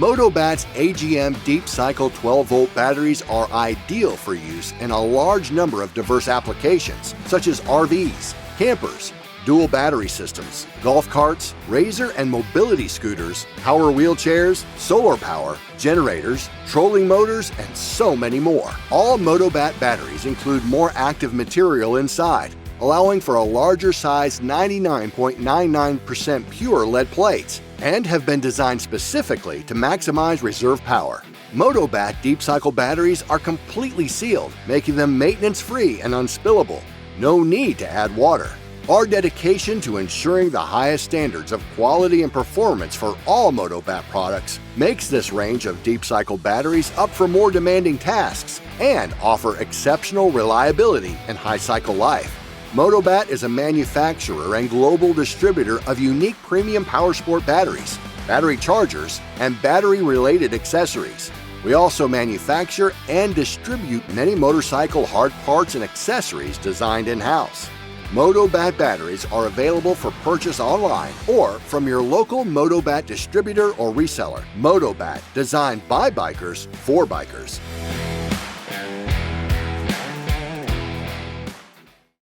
Motobatt's AGM Deep Cycle 12-volt batteries are ideal for use in a large number of diverse applications, such as RVs, campers, dual battery systems, golf carts, razor and mobility scooters, power wheelchairs, solar power, generators, trolling motors, and so many more. All Motobatt batteries include more active material inside, allowing for a larger size 99.99% pure lead plates, and have been designed specifically to maximize reserve power. Motobatt Deep Cycle batteries are completely sealed, making them maintenance-free and unspillable. No need to add water. Our dedication to ensuring the highest standards of quality and performance for all Motobatt products makes this range of Deep Cycle batteries up for more demanding tasks and offer exceptional reliability and high cycle life. Motobatt is a manufacturer and global distributor of unique premium powersport batteries, battery chargers, and battery-related accessories. We also manufacture and distribute many motorcycle hard parts and accessories designed in-house. Motobatt batteries are available for purchase online or from your local Motobatt distributor or reseller. Motobatt, designed by bikers for bikers.